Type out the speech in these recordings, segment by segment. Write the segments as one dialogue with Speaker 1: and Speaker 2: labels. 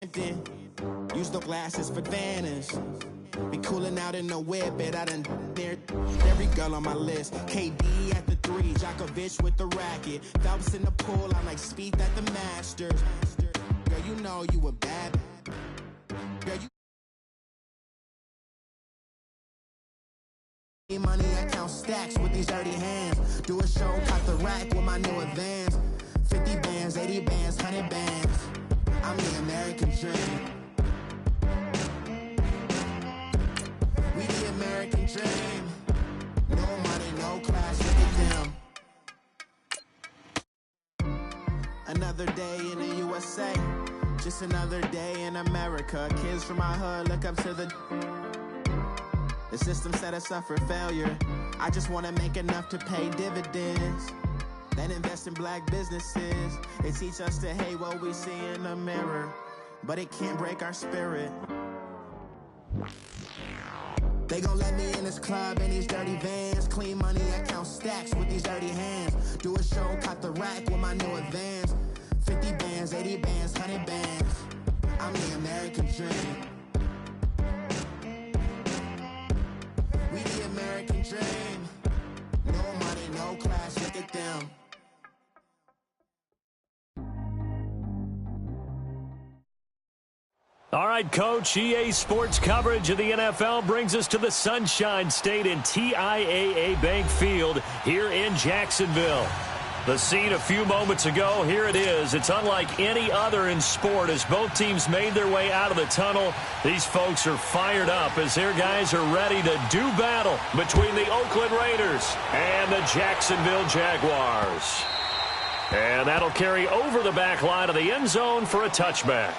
Speaker 1: Use the glasses for Vanish. Be cooling out in the whip, but I done there. Every girl on my list. KD at the 3, Djokovic with the racket. Phelps in the pool, I'm like Speed at the Masters. Girl, you know you a bad. Girl, you money, I count stacks with these dirty hands. Do a show, caught the rack with my new advance. 50 bands, 80 bands, 100 bands. I'm the American dream. We the American dream. No money, no class, look at them. Another day in the USA. Just another day in America. Kids from my hood look up to the system set us up for failure. I just want to make enough to pay dividends. Then invest in black businesses. They teach us to hate what we see in the mirror, but it can't break our spirit. They gon' let me in this club in these dirty vans. Clean money, I count stacks with these dirty hands. Do a show, caught the rack with my new advance. 50 bands, 80 bands, 100 bands. I'm the American dream. We the American dream. No money, no class, look at them.
Speaker 2: All right, Coach, EA Sports coverage of the NFL brings us to the Sunshine State in TIAA Bank Field here in Jacksonville. The scene a few moments ago, here it is. It's unlike any other in sport as both teams made their way out of the tunnel. These folks are fired up as their guys are ready to do battle between the Oakland Raiders and the Jacksonville Jaguars. And that'll carry over the back line of the end zone for a touchback.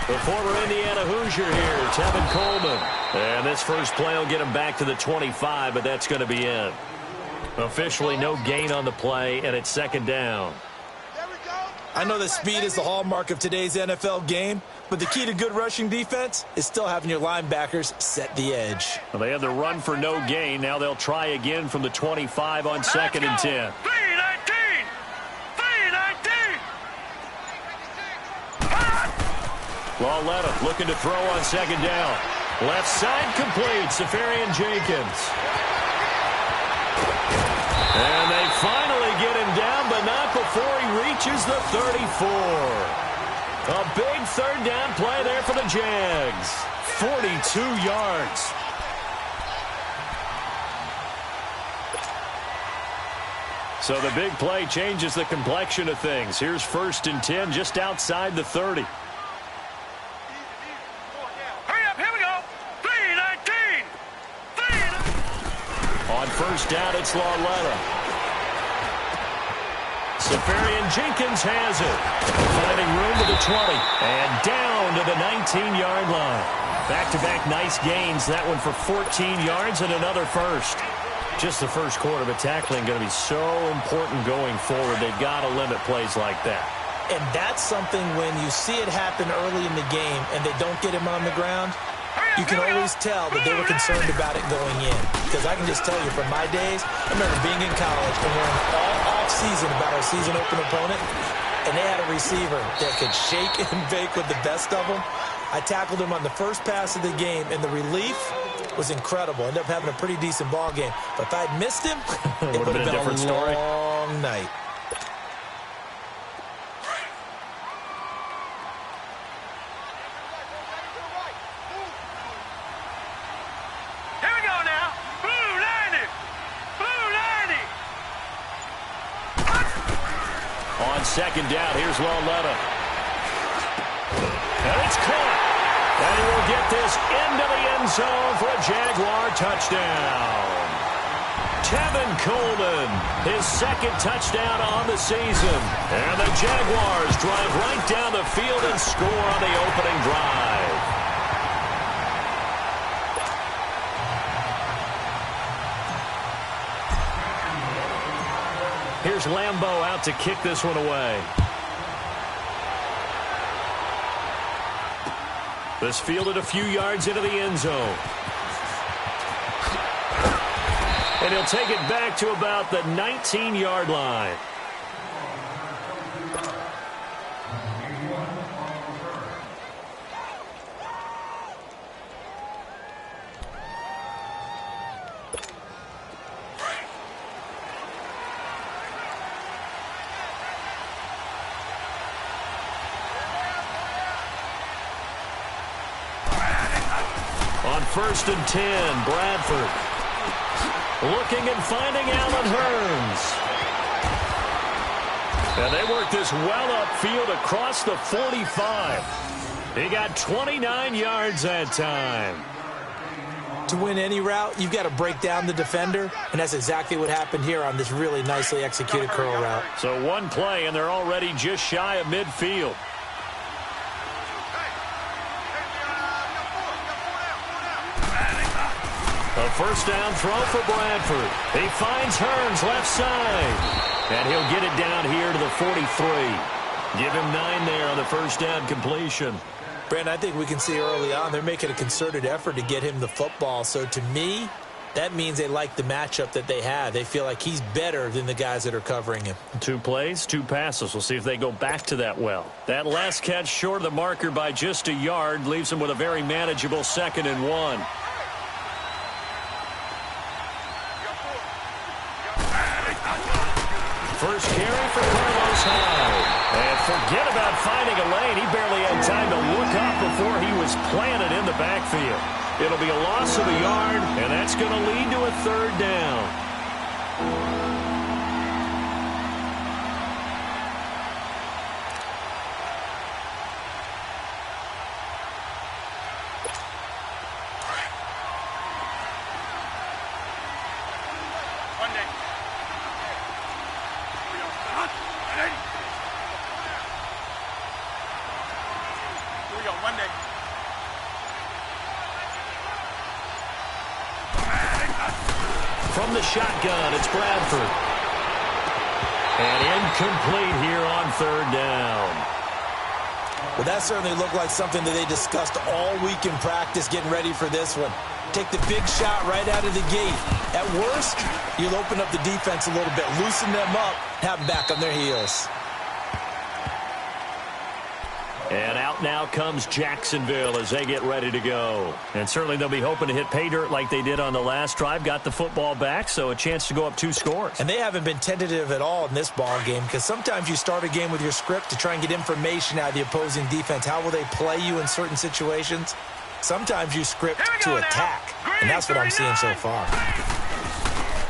Speaker 2: The former Indiana Hoosier here, Tevin Coleman. And this first play will get him back to the 25, but that's going to be it. Officially no gain on the play, and it's second down.
Speaker 3: I know that speed is the hallmark of today's NFL game, but the key to good rushing defense is still having your linebackers set the edge.
Speaker 2: Well, they had the run for no gain. Now they'll try again from the 25 on second and 10. Lauletta looking to throw on second down. Left side complete, Safarian Jenkins. And they finally get him down, but not before he reaches the 34. A big third down play there for the Jags. 42 yards. So the big play changes the complexion of things. Here's first and 10 just outside the 30. On first down, it's Lauletta. Safarian Jenkins has it. Finding room to the 20. And down to the 19-yard line. Back-to-back nice gains. That one for 14 yards and another first. Just the first quarter, but tackling going to be so important going forward. They've got to limit plays like that.
Speaker 3: And that's something when you see it happen early in the game and they don't get him on the ground, you can always tell that they were concerned about it going in. Because I can just tell you from my days, I remember being in college and learning all off-season about our season open opponent, and they had a receiver that could shake and bake with the best of them. I tackled him on the first pass of the game, and the relief was incredible. Ended up having a pretty decent ball game. But if I'd missed him, it would have been a long night.
Speaker 2: Second down, here's Lauletta. And it's caught. And he will get this into the end zone for a Jaguar touchdown. Tevin Coleman, his second touchdown on the season. And the Jaguars drive right down the field and score on the opening drive. Here's Lambeau out to kick this one away. This fielded a few yards into the end zone. And he'll take it back to about the 19-yard line. On 1st and 10, Bradford. Looking and finding Allen Hurns. And they work this well upfield across the 45. He got 29 yards that time.
Speaker 3: To win any route, you've got to break down the defender, and that's exactly what happened here on this really nicely executed curl route.
Speaker 2: So one play, and they're already just shy of midfield. A first down throw for Bradford. He finds Hurns left side. And he'll get it down here to the 43. Give him 9 there on the first down completion.
Speaker 3: Brandon, I think we can see early on they're making a concerted effort to get him the football. So to me, that means they like the matchup that they have. They feel like he's better than the guys that are covering him.
Speaker 2: 2 plays, 2 passes. We'll see if they go back to that well. That last catch short of the marker by just a yard leaves him with a very manageable 2nd and 1. First carry for Carlos Hyde. And forget about finding a lane. He barely had time to look up before he was planted in the backfield. It'll be a loss of a yard, and that's going to lead to a 3rd down. From the shotgun, it's Bradford. And incomplete here on 3rd down.
Speaker 3: Well, that certainly looked like something that they discussed all week in practice getting ready for this one. Take the big shot right out of the gate. At worst, you'll open up the defense a little bit, loosen them up, have them back on their heels.
Speaker 2: And out now comes Jacksonville as they get ready to go. And certainly they'll be hoping to hit pay dirt like they did on the last drive. Got the football back, so a chance to go up 2 scores.
Speaker 3: And they haven't been tentative at all in this ball game, because sometimes you start a game with your script to try and get information out of the opposing defense. How will they play you in certain situations? Sometimes you script to attack, and that's what I'm seeing so far.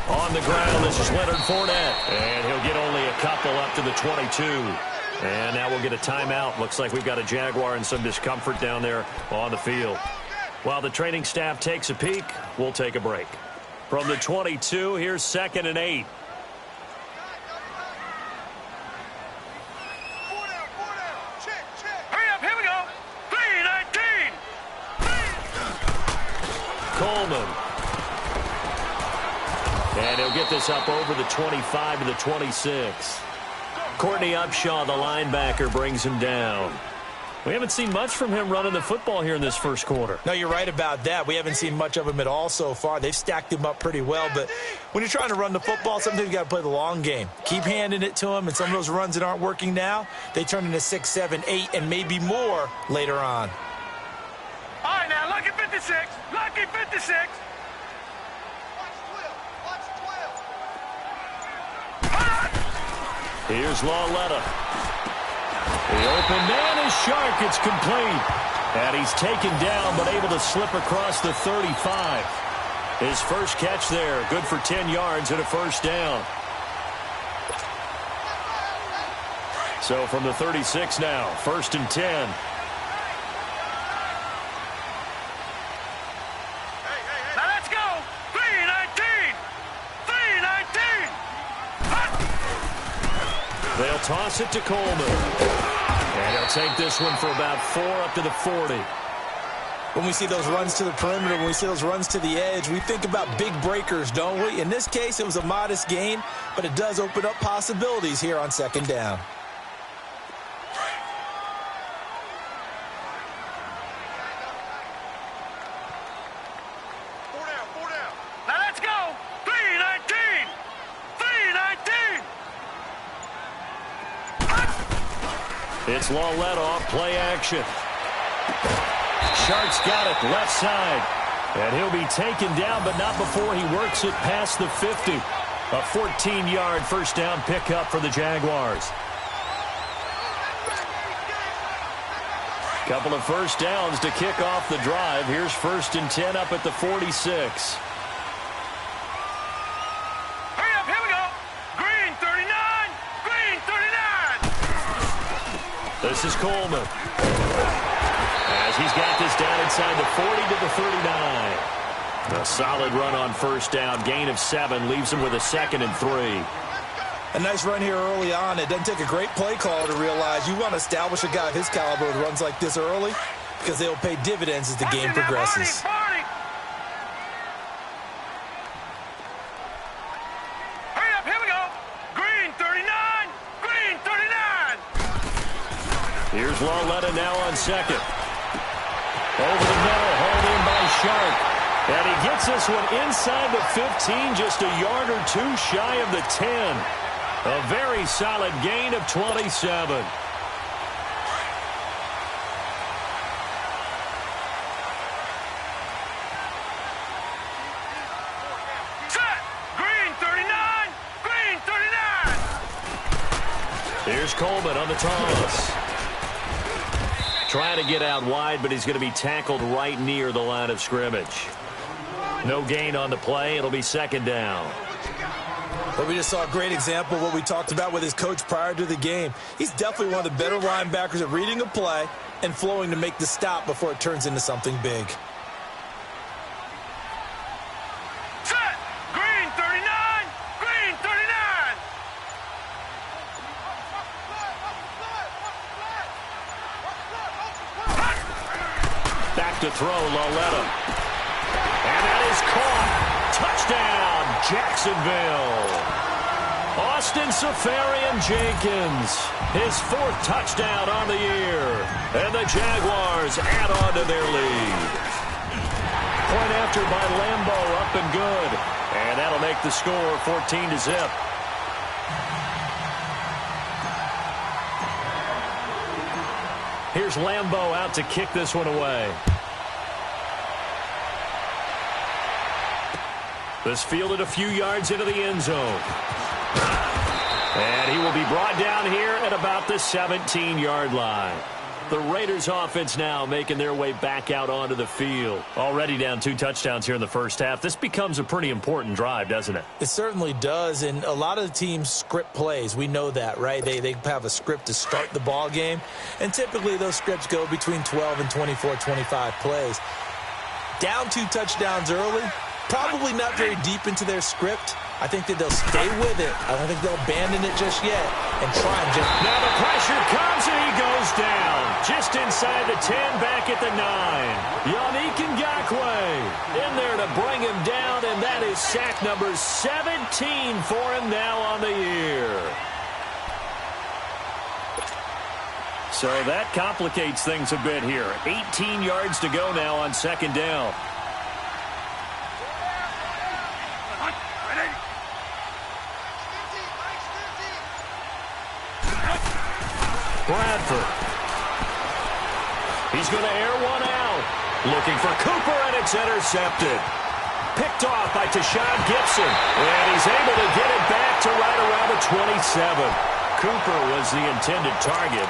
Speaker 2: On the ground, this is Leonard Fournette. And he'll get only a couple up to the 22. And now we'll get a timeout. Looks like we've got a Jaguar in some discomfort down there on the field. While the training staff takes a peek, we'll take a break. From the 22, here's 2nd and 8.
Speaker 4: Hurry up, here we go. 3:19.
Speaker 2: Coleman. And he'll get this up over the 25 to the 26. Courtney Upshaw, the linebacker, brings him down. We haven't seen much from him running the football here in this first quarter.
Speaker 3: No, you're right about that. We haven't seen much of him at all so far. They've stacked him up pretty well, but when you're trying to run the football, sometimes you got to play the long game. Keep handing it to him, and some of those runs that aren't working now, they turn into 6, 7, 8, and maybe more later on.
Speaker 4: All right, now, lucky 56. Lucky 56.
Speaker 2: Here's Lauletta. The open man is Shark. It's complete. And he's taken down, but able to slip across the 35. His first catch there, good for 10 yards and a first down. So from the 36 now, 1st and 10.
Speaker 4: Now let's go. 3:19. 3:19.
Speaker 2: They'll toss it to Coleman. And he'll take this one for about 4 up to the 40.
Speaker 3: When we see those runs to the perimeter, when we see those runs to the edge, we think about big breakers, don't we? In this case, it was a modest gain, but it does open up possibilities here on second down.
Speaker 4: Now let's go. 3-19. 3-19.
Speaker 2: It's Lawlett off play action. Shark's got it left side. And he'll be taken down, but not before he works it past the 50. A 14-yard first down pickup for the Jaguars. Couple of first downs to kick off the drive. Here's 1st and 10 up at the 46.
Speaker 4: Hurry up, here we go. Green 39. Green 39.
Speaker 2: This is Coleman. As he's got this down inside the 40 to the 39. A solid run on first down. Gain of 7 leaves him with a 2nd and 3.
Speaker 3: A nice run here early on. It doesn't take a great play call to realize you want to establish a guy of his caliber with runs like this early because they'll pay dividends as the game progresses.
Speaker 4: Hurry up, here we go. Green 39. Green 39.
Speaker 2: Here's Lawlett now on second. Over the middle, hauled in by Shark. And he gets this one inside the 15, just a yard or 2 shy of the 10. A very solid gain of 27.
Speaker 4: Set. Green 39. Green 39.
Speaker 2: Here's Coleman on the toss. Trying to get out wide, but he's going to be tackled right near the line of scrimmage. No gain on the play. It'll be second down.
Speaker 3: But we just saw a great example of what we talked about with his coach prior to the game. He's definitely one of the better linebackers at reading a play and flowing to make the stop before it turns into something big.
Speaker 4: Set. Green 39. Green 39.
Speaker 2: Back to throw, Lawlett. And that is caught. Touchdown, Jacksonville. Austin Safarian-Jenkins, his 4th touchdown on the year. And the Jaguars add on to their lead. Point after by Lambo, up and good. And that'll make the score 14-0. Here's Lambo out to kick this one away. This fielded a few yards into the end zone. And he will be brought down here at about the 17-yard line. The Raiders offense now making their way back out onto the field. Already down 2 touchdowns here in the first half. This becomes a pretty important drive, doesn't it?
Speaker 3: It certainly does, and a lot of the teams script plays. We know that, right? They have a script to start the ball game, and typically those scripts go between 12 and 24, 25 plays. Down 2 touchdowns early, probably not very deep into their script. I think that they'll stay with it. I don't think they'll abandon it just yet and try and just...
Speaker 2: Now the pressure comes and he goes down. Just inside the 10, back at the 9. Yannick Ngakoue in there to bring him down, and that is sack number 17 for him now on the year. So that complicates things a bit here. 18 yards to go now on second down. Bradford. He's going to air one out. Looking for Cooper, and it's intercepted. Picked off by Tashawn Gibson. And he's able to get it back to right around the 27. Cooper was the intended target.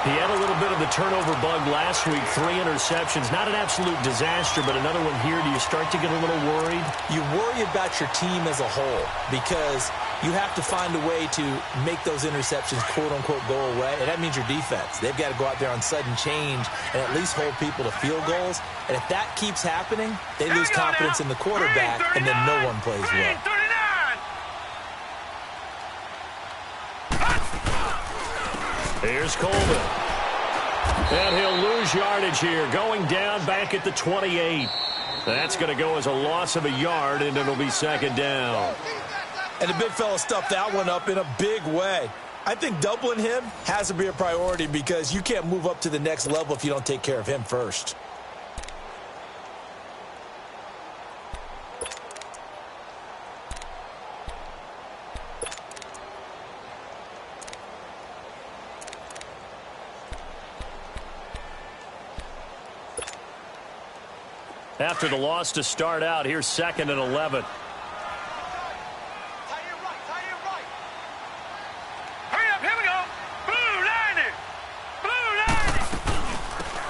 Speaker 2: He had a little bit of the turnover bug last week. 3 interceptions. Not an absolute disaster, but another one here. Do you start to get a little worried?
Speaker 3: You worry about your team as a whole because you have to find a way to make those interceptions, quote-unquote, go away. And that means your defense. They've got to go out there on sudden change and at least hold people to field goals. And if that keeps happening, they lose confidence in the quarterback, and then no one plays well.
Speaker 2: Here's Coleman. And he'll lose yardage here, going down back at the 28. That's going to go as a loss of a yard, and it'll be second down.
Speaker 3: And the big fella stuffed that one up in a big way. I think doubling him has to be a priority because you can't move up to the next level if you don't take care of him first.
Speaker 2: After the loss to start out, here's 2nd and 11.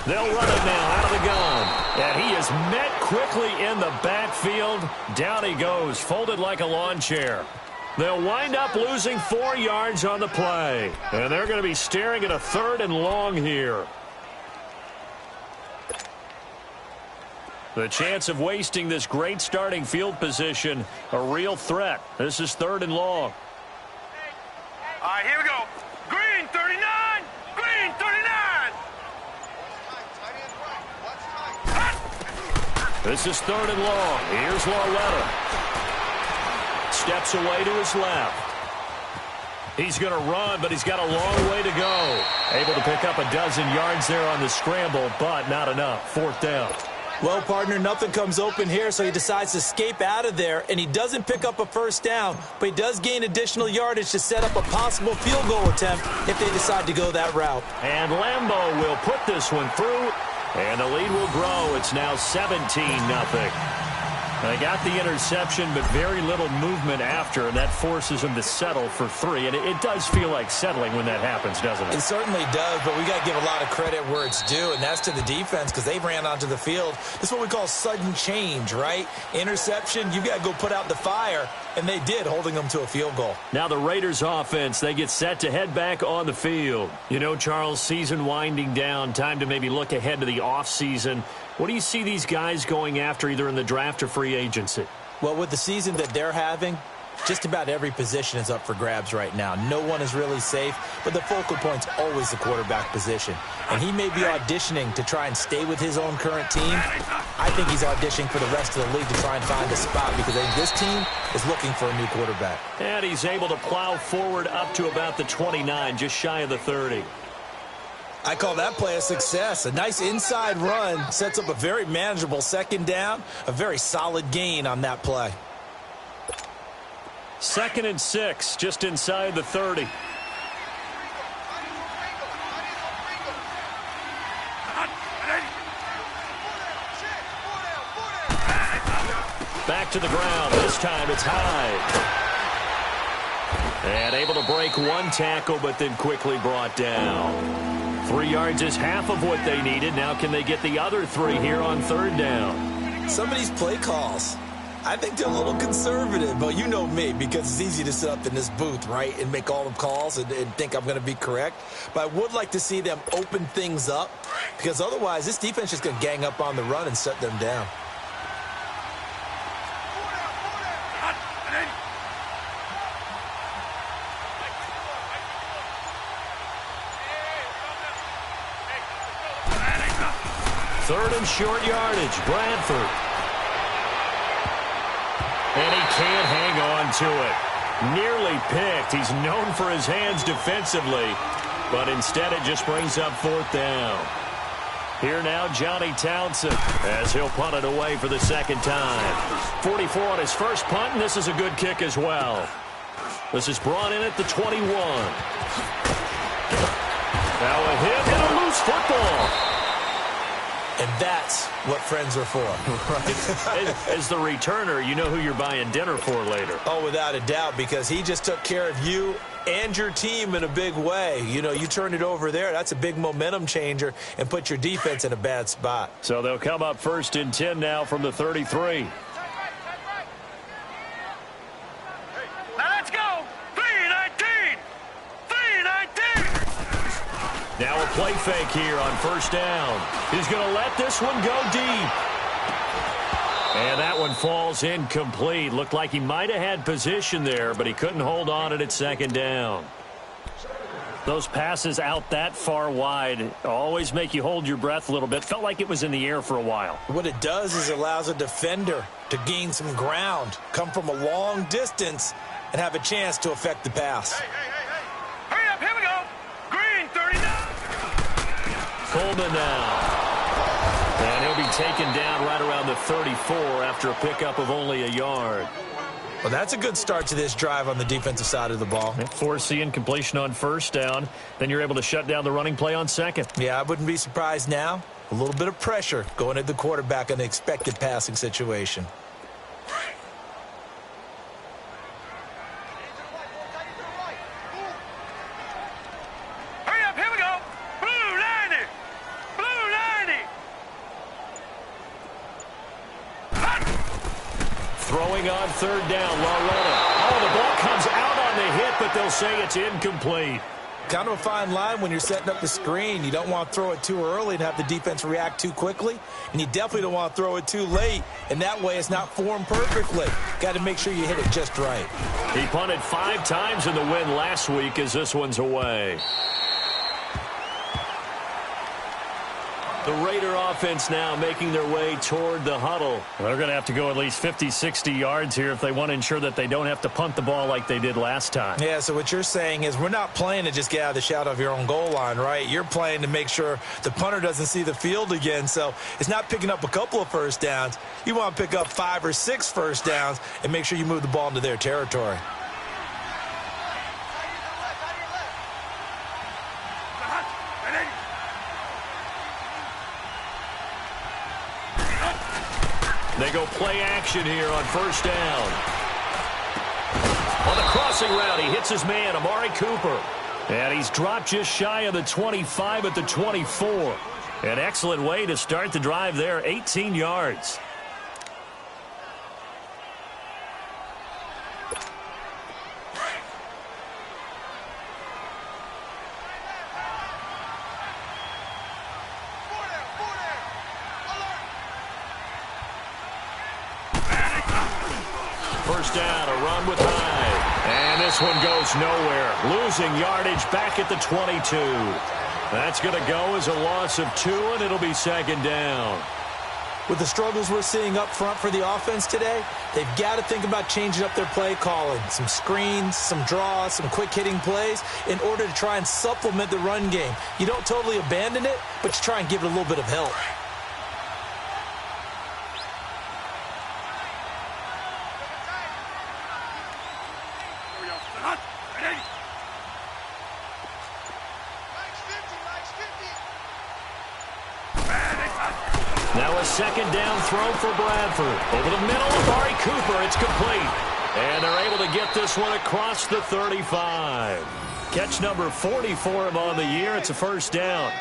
Speaker 2: They'll run it now out of the gun. And he is met quickly in the backfield. Down he goes, folded like a lawn chair. They'll wind up losing 4 yards on the play. And they're going to be staring at a 3rd and long here. The chance of wasting this great starting field position, a real threat. This is 3rd and long.
Speaker 4: All right, here we go. Green 39. Green 39.
Speaker 2: This is 3rd and long. Here's Larretta. Steps away to his left. He's going to run, but he's got a long way to go. Able to pick up a dozen yards there on the scramble, but not enough. 4th down.
Speaker 3: Well, partner, nothing comes open here, so he decides to escape out of there, and he doesn't pick up a 1st down, but he does gain additional yardage to set up a possible field goal attempt if they decide to go that route.
Speaker 2: And Lambeau will put this one through, and the lead will grow. It's now 17-0. They got the interception, but very little movement after, and that forces them to settle for 3. And it does feel like settling when that happens, doesn't it?
Speaker 3: It certainly does, but we got to give a lot of credit where it's due, and that's to the defense because they ran onto the field. This is what we call sudden change, right? Interception, you've got to go put out the fire, and they did, holding them to a field goal.
Speaker 2: Now the Raiders offense, they get set to head back on the field. You know, Charles, season winding down, time to maybe look ahead to the offseason. What do you see these guys going after either in the draft or free agency?
Speaker 3: Well, with the season that they're having, just about every position is up for grabs right now. No one is really safe, but the focal point's always the quarterback position. And he may be auditioning to try and stay with his own current team. I think he's auditioning for the rest of the league to try and find a spot because I think this team is looking for a new quarterback.
Speaker 2: And he's able to plow forward up to about the 29, just shy of the 30.
Speaker 3: I call that play a success. A nice inside run sets up a very manageable 2nd down, a very solid gain on that play.
Speaker 2: 2nd and 6, just inside the 30. Back to the ground. This time it's high. And able to break 1 tackle, but then quickly brought down. 3 yards is half of what they needed. Now can they get the other 3 here on 3rd down?
Speaker 3: Some of these play calls, I think they're a little conservative, but you know me, because it's easy to sit up in this booth, right, and make all the calls and think I'm going to be correct. But I would like to see them open things up, because otherwise this defense is going to gang up on the run and shut them down.
Speaker 2: Third and short yardage, Bradford. And he can't hang on to it. Nearly picked. He's known for his hands defensively, but instead it just brings up 4th down. Here now, Johnny Townsend, as he'll punt it away for the 2nd time. 44 on his first punt, and this is a good kick as well. This is brought in at the 21. Now a hit and a loose football.
Speaker 3: And that's what friends are for.
Speaker 2: Right. As the returner, you know who you're buying dinner for later.
Speaker 3: Oh, without a doubt, because he just took care of you and your team in a big way. You know, you turn it over there, that's a big momentum changer and put your defense in a bad spot.
Speaker 2: So they'll come up 1st and 10 now from the 33.
Speaker 4: Now let's go. 3-19. 3-19.
Speaker 2: Now a play fake here on 1st down. He's going to let this one go deep. And that one falls incomplete. Looked like he might have had position there, but he couldn't hold on at 2nd down. Those passes out that far wide always make you hold your breath a little bit. Felt like it was in the air for a while.
Speaker 3: What it does is it allows a defender to gain some ground, come from a long distance, and have a chance to affect the pass.
Speaker 4: Hey. Hurry up, here we go. Green, 39.
Speaker 2: Coleman now. And he'll be taken down right around the 34 after a pickup of only a yard.
Speaker 3: Well, that's a good start to this drive on the defensive side of the ball.
Speaker 2: Foreseeing completion on first down. Then you're able to shut down the running play on second.
Speaker 3: Yeah, I wouldn't be surprised now. A little bit of pressure going at the quarterback in the expected passing situation.
Speaker 4: Hurry up, here we go. Blue 90. Blue 90.
Speaker 2: Throwing on third down, Loretta. Oh, the ball comes out on the hit, but they'll say it's incomplete.
Speaker 3: Kind of a fine line when you're setting up the screen. You don't want to throw it too early and have the defense react too quickly. And you definitely don't want to throw it too late. And that way it's not formed perfectly. Got to make sure you hit it just right.
Speaker 2: He punted 5 times in the win last week as this one's away. The Raider offense now making their way toward the huddle. They're going to have to go at least 50, 60 yards here if they want to ensure that they don't have to punt the ball like they did last time.
Speaker 3: Yeah, so what you're saying is we're not playing to just get out of the shadow of your own goal line, right? You're playing to make sure the punter doesn't see the field again. So it's not picking up a couple of first downs. You want to pick up 5 or 6 first downs and make sure you move the ball into their territory.
Speaker 2: They go play action here on first down. On the crossing route, he hits his man, Amari Cooper. And he's dropped just shy of the 25 at the 24. An excellent way to start the drive there, 18 yards. First down, a run with Hyde. And this one goes nowhere. Losing yardage back at the 22. That's going to go as a loss of 2, and it'll be second down.
Speaker 3: With the struggles we're seeing up front for the offense today, they've got to think about changing up their play calling. Some screens, some draws, some quick-hitting plays in order to try and supplement the run game. You don't totally abandon it, but you try and give it a little bit of help.
Speaker 2: Now a second down throw for Bradford. Over the middle, Amari Cooper. It's complete. And they're able to get this one across the 35. Catch number 40 for him on the year. It's a first down.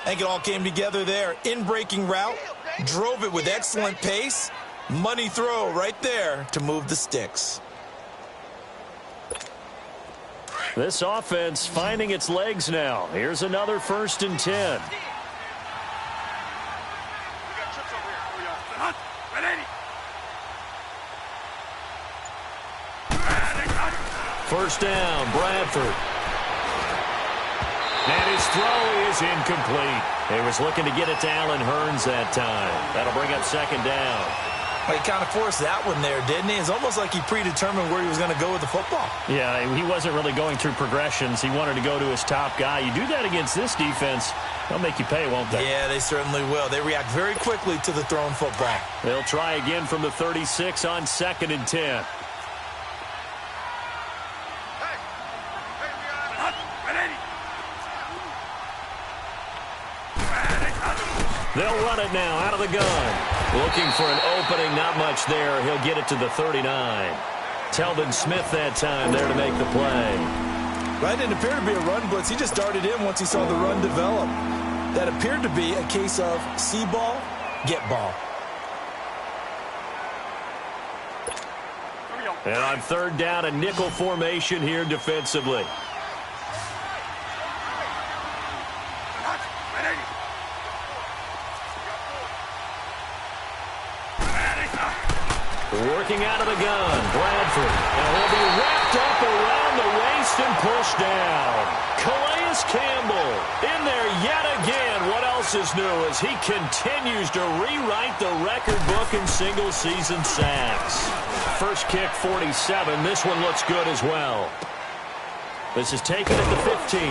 Speaker 3: I think it all came together there. In-breaking route, drove it with excellent pace. Money throw right there to move the sticks.
Speaker 2: This offense finding its legs now. Here's another 1st and 10. First down, Bradford. And his throw is incomplete. He was looking to get it to Allen Hurns that time. That'll bring up second down.
Speaker 3: Well, he kind of forced that one there, didn't he? It's almost like he predetermined where he was going to go with the football.
Speaker 2: Yeah, he wasn't really going through progressions. He wanted to go to his top guy. You do that against this defense, they'll make you pay, won't they?
Speaker 3: Yeah, they certainly will. They react very quickly to the thrown football.
Speaker 2: They'll try again from the 36 on 2nd and 10. They'll run it now out of the gun. Looking for an opening, not much there. He'll get it to the 39. Telvin Smith that time there to make the play.
Speaker 3: Right, it appeared to be a run blitz. He just darted in once he saw the run develop. That appeared to be a case of see ball, get ball.
Speaker 2: And on third down, a nickel formation here defensively. Working out of the gun, Bradford. And he'll be wrapped up around the waist and pushed down. Calais Paris Campbell in there yet again. What else is new as he continues to rewrite the record book in single-season sacks. First kick, 47. This one looks good as well. This is taken at the 15.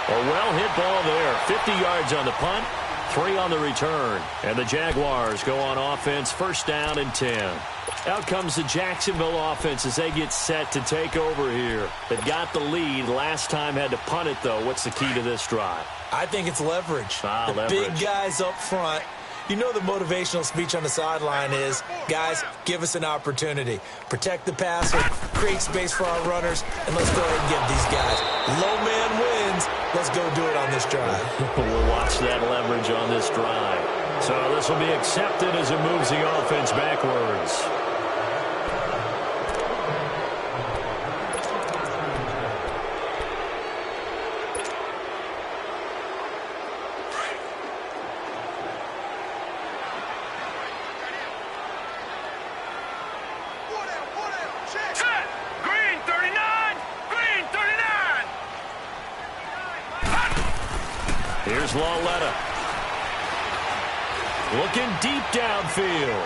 Speaker 2: A well-hit ball there. 50 yards on the punt, 3 on the return. And the Jaguars go on offense, first down and 10. Out comes the Jacksonville offense as they get set to take over here. They've got the lead. Last time had to punt it, though. What's the key to this drive?
Speaker 3: I think it's leverage.
Speaker 2: Leverage.
Speaker 3: Big guys up front. You know the motivational speech on the sideline is, guys, give us an opportunity. Protect the passer, create space for our runners, and let's go ahead and give these guys. Low man wins. Let's go do it on this drive.
Speaker 2: We'll watch that leverage on this drive. So this will be accepted as it moves the offense backwards. Here's Lawletta. Looking deep downfield.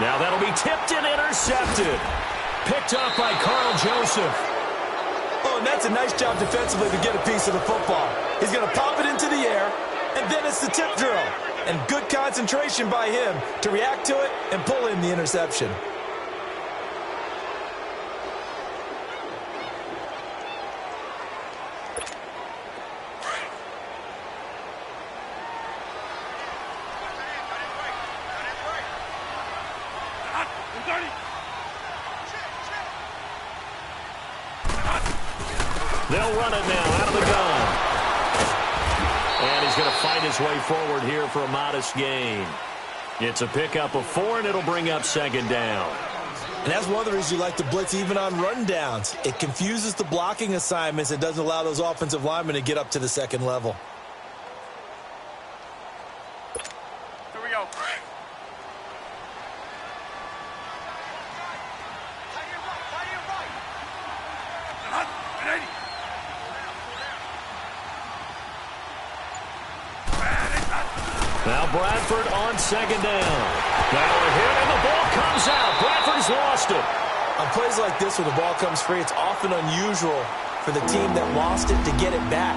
Speaker 2: Now that'll be tipped and intercepted. Picked up by Carl Joseph.
Speaker 3: Oh, and that's a nice job defensively to get a piece of the football. He's going to pop it into the air, and then it's the tip drill. And good concentration by him to react to it and pull in the interception.
Speaker 2: They'll run it now out of the gun. And he's going to fight his way forward here for a modest gain. It's a pickup of 4, and it'll bring up second down.
Speaker 3: And that's one of the reasons you like to blitz even on rundowns. It confuses the blocking assignments. It doesn't allow those offensive linemen to get up to the second level.
Speaker 4: Here we go.
Speaker 2: Now Bradford on second down. Now a hit, and the ball comes out. Bradford's lost it.
Speaker 3: On plays like this where the ball comes free, it's often unusual for the team that lost it to get it back.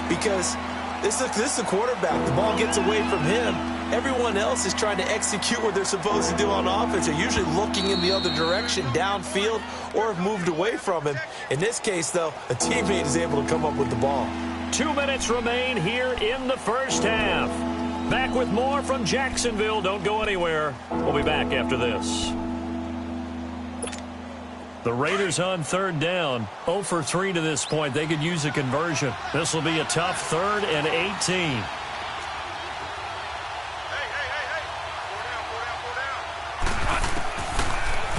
Speaker 3: Because this is the quarterback. The ball gets away from him. Everyone else is trying to execute what they're supposed to do on offense. They're usually looking in the other direction, downfield, or have moved away from him. In this case, though, a teammate is able to come up with the ball.
Speaker 2: 2 minutes remain here in the first half. Back with more from Jacksonville. Don't go anywhere. We'll be back after this. The Raiders on third down. 0 for 3 to this point. They could use a conversion. This will be a tough 3rd and 18.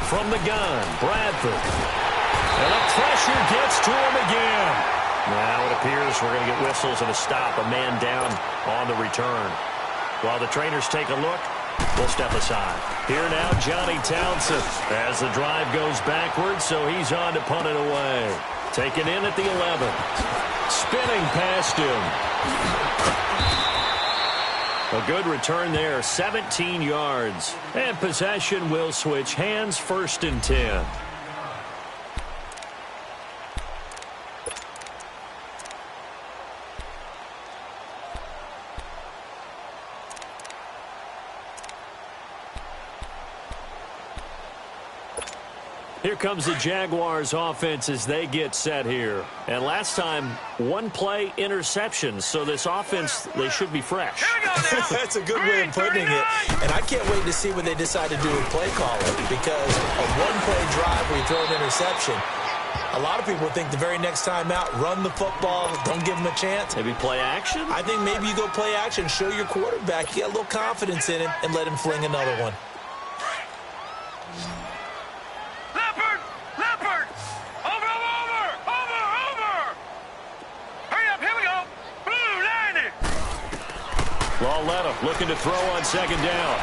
Speaker 2: From the gun, Bradford. And the pressure gets to him again. Now it appears we're going to get whistles and a stop. A man down on the return. While the trainers take a look, we'll step aside. Here now, Johnny Townsend as the drive goes backwards, so he's on to punt it away. Taken in at the 11. Spinning past him. A good return there, 17 yards. And possession will switch hands, 1st and 10. Here comes the Jaguars offense as they get set here. And last time, 1 play interception. So this offense, they should be fresh.
Speaker 4: Here we go now.
Speaker 3: That's a good way of putting it. And I can't wait to see what they decide to do with play calling. Because a 1-play drive where you throw an interception, a lot of people think the very next time out, run the football, don't give them a chance.
Speaker 2: Maybe play action?
Speaker 3: I think maybe you go play action, show your quarterback, you got a little confidence in him, and let him fling another one.
Speaker 2: Lawletta looking to throw on second down.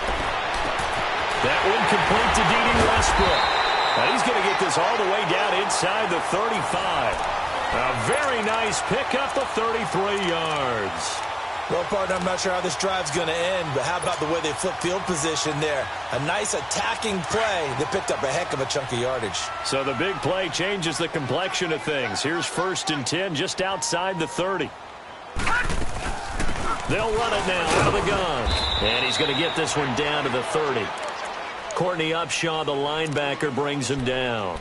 Speaker 2: That one complete to D.D. Westbrook. Now he's going to get this all the way down inside the 35. A very nice pickup of 33 yards.
Speaker 3: Well, partner, I'm not sure how this drive's going to end, but how about the way they flip field position there? A nice attacking play that picked up a heck of a chunk of yardage.
Speaker 2: So the big play changes the complexion of things. Here's 1st and 10 just outside the 30. They'll run it now out of the gun. And he's going to get this one down to the 30. Courtney Upshaw, the linebacker, brings him down.